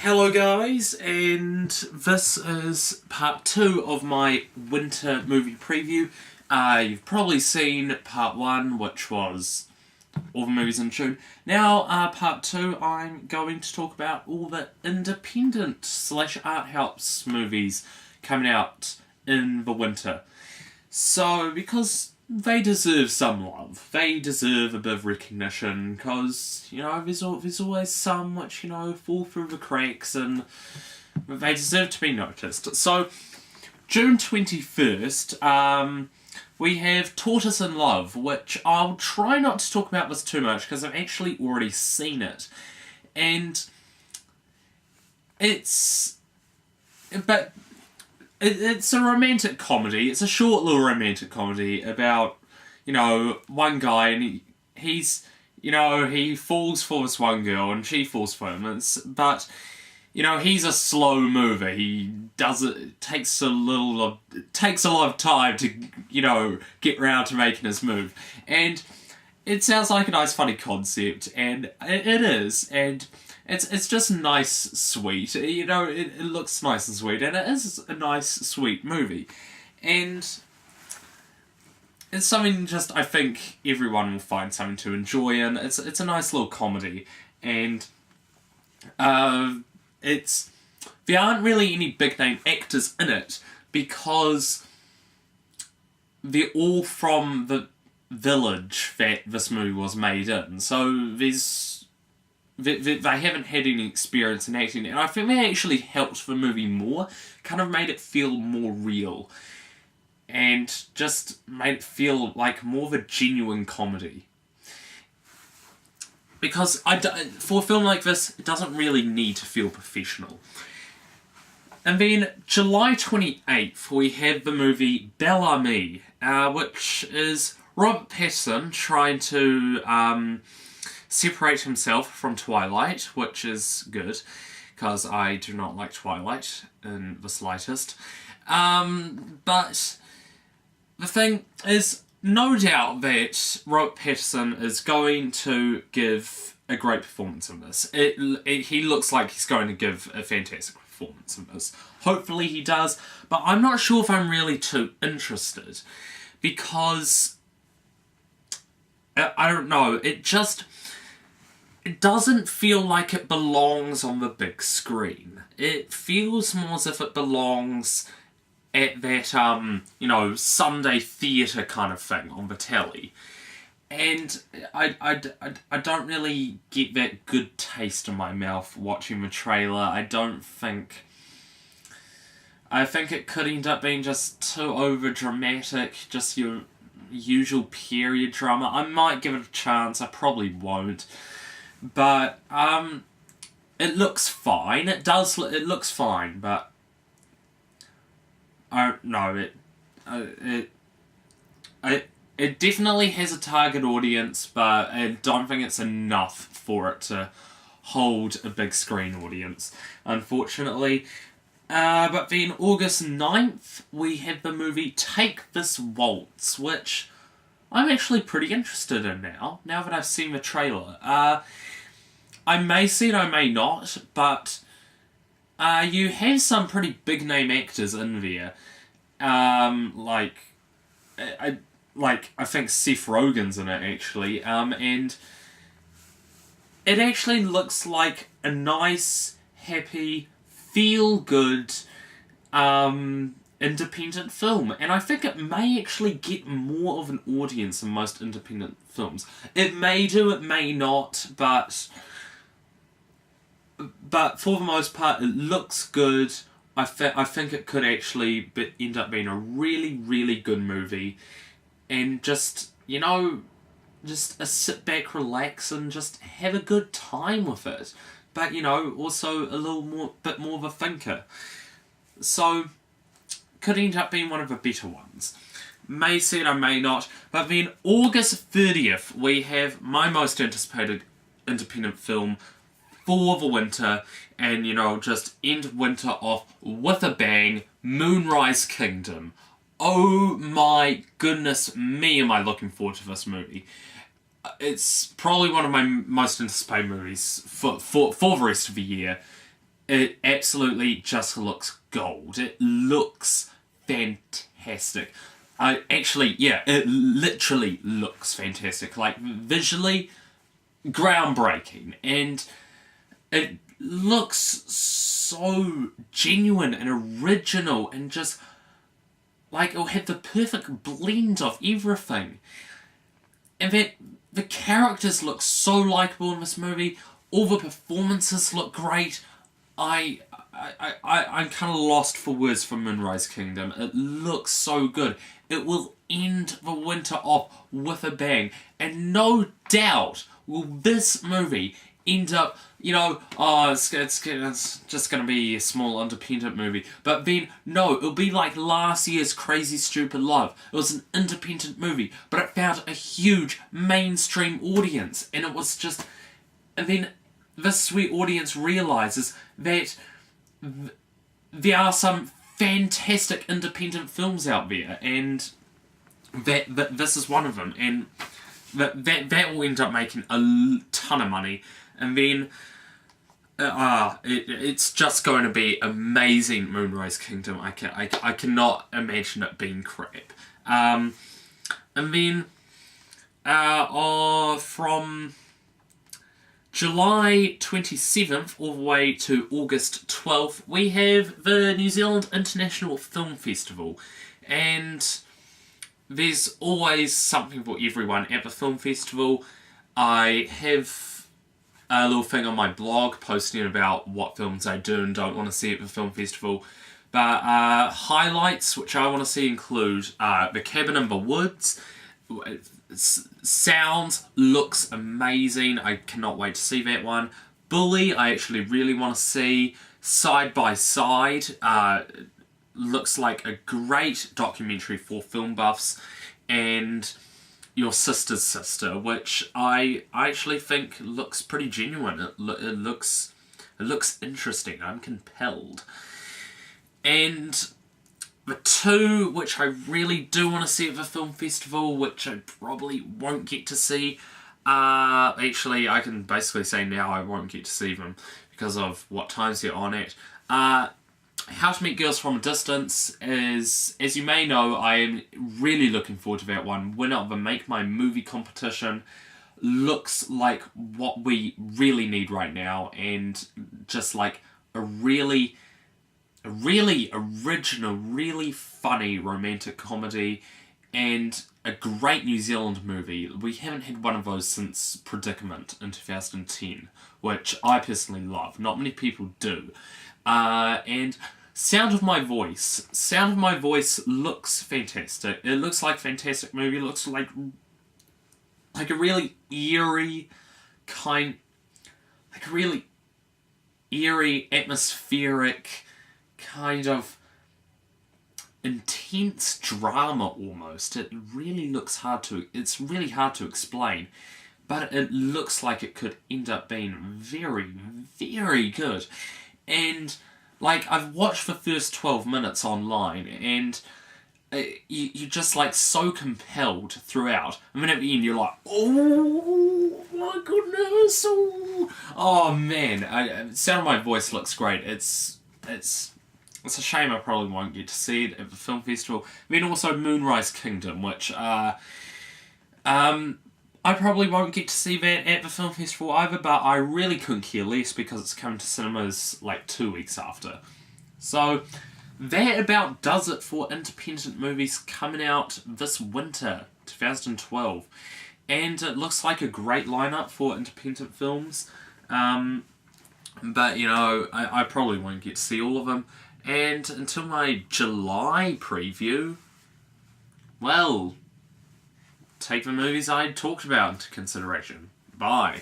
Hello guys, and this is part 2 of my winter movie preview. You've probably seen part 1, which was all the movies in June. Now, part 2, I'm going to talk about all the independent / art house movies coming out in the winter. So, because they deserve some love. They deserve a bit of recognition, because, there's always some which, fall through the cracks, and they deserve to be noticed. So, June 21st, we have Tortoise in Love, which I'll try not to talk about this too much, because I've actually already seen it. And it's a romantic comedy. It's a short little romantic comedy about, one guy, and he falls for this one girl and she falls for him. But he's a slow mover. It takes a lot of time to, get round to making his move. And it sounds like a nice funny concept, and it is, and it's just nice, sweet. It looks nice and sweet, and it is a nice, sweet movie. And it's something just I think everyone will find something to enjoy in. It's a nice little comedy, and there aren't really any big name actors in it, because they're all from the village that this movie was made in. So they haven't had any experience in acting, and I think that actually helped the movie more, kind of made it feel more real, and just made it feel like more of a genuine comedy. Because for a film like this, it doesn't really need to feel professional. And then, July 28th, we have the movie Bel Ami, which is Robert Pattinson trying to separate himself from Twilight, which is good, because I do not like Twilight in the slightest. But the thing is, no doubt that Robert Pattinson is going to give a great performance in this. He looks like he's going to give a fantastic performance in this. Hopefully he does, but I'm not sure if I'm really too interested, because I don't know, it doesn't feel like it belongs on the big screen. It feels more as if it belongs at that, Sunday theatre kind of thing on the telly. And I don't really get that good taste in my mouth watching the trailer. I think it could end up being just too over-dramatic, just your usual period drama. I might give it a chance, I probably won't. But, it looks fine. It looks fine, but I don't know, it definitely has a target audience, but I don't think it's enough for it to hold a big screen audience, unfortunately. But then August 9th, we have the movie Take This Waltz, which I'm actually pretty interested in now that I've seen the trailer. I may see it, I may not, but you have some pretty big name actors in there. I think Seth Rogen's in it, actually, and it actually looks like a nice, happy, feel-good, independent film, and I think it may actually get more of an audience than most independent films. It may do, it may not, but for the most part, it looks good. I think it could actually end up being a really, really good movie, and just a sit back, relax, and just have a good time with it. But also a bit more of a thinker. So could end up being one of the better ones. May see it, I may not. But then August 30th, we have my most anticipated independent film for the winter, and just end winter off with a bang, Moonrise Kingdom. Oh my goodness me, am I looking forward to this movie. It's probably one of my most anticipated movies for the rest of the year. it absolutely just looks gold. It looks fantastic. It literally looks fantastic. Like, visually, groundbreaking. And it looks so genuine and original and just, like, it'll have the perfect blend of everything. And that the characters look so likeable in this movie. All the performances look great. I'm kind of lost for words for Moonrise Kingdom. It looks so good. It will end the winter off with a bang. And no doubt will this movie end up, it's just going to be a small independent movie. But then, no, it'll be like last year's Crazy Stupid Love. It was an independent movie, but it found a huge mainstream audience. And it was just... And then this sweet audience realises that there are some fantastic independent films out there, and that this is one of them, and that will end up making a ton of money, and then it's just going to be amazing. Moonrise Kingdom. I cannot imagine it being crap. And then from July 27th all the way to August 12th, we have the New Zealand International Film Festival. And there's always something for everyone at the film festival. I have a little thing on my blog posting about what films I do and don't want to see at the film festival. But highlights which I want to see include The Cabin in the Woods. Sounds, looks amazing. I cannot wait to see that one. Bully, I actually really want to see. Side by Side, looks like a great documentary for film buffs. And Your Sister's Sister, which I actually think looks pretty genuine. It looks interesting. I'm compelled. And the two which I really do want to see at the film festival, which I probably won't get to see, actually I can basically say now I won't get to see them because of what times they're on at. How to Meet Girls from a Distance is, as you may know, I am really looking forward to that one. Winner of the Make My Movie competition. Looks like what we really need right now, and just like a really original, really funny romantic comedy, and a great New Zealand movie. We haven't had one of those since Predicament in 2010, which I personally love. Not many people do. And Sound of My Voice. Sound of My Voice looks fantastic. It looks like a fantastic movie. It looks like a really eerie atmospheric, kind of intense drama almost. It's really hard to explain, but it looks like it could end up being very, very good. And like, I've watched the first 12 minutes online, and you're just like so compelled throughout. And then at the end you're like, oh my goodness, oh man. Sound of My Voice looks great. It's a shame I probably won't get to see it at the film festival. Then also Moonrise Kingdom, which I probably won't get to see that at the film festival either, but I really couldn't care less because it's coming to cinemas like 2 weeks after. So that about does it for independent movies coming out this winter, 2012. And it looks like a great lineup for independent films. But, I probably won't get to see all of them. And until my July preview, well, take the movies I talked about into consideration. Bye.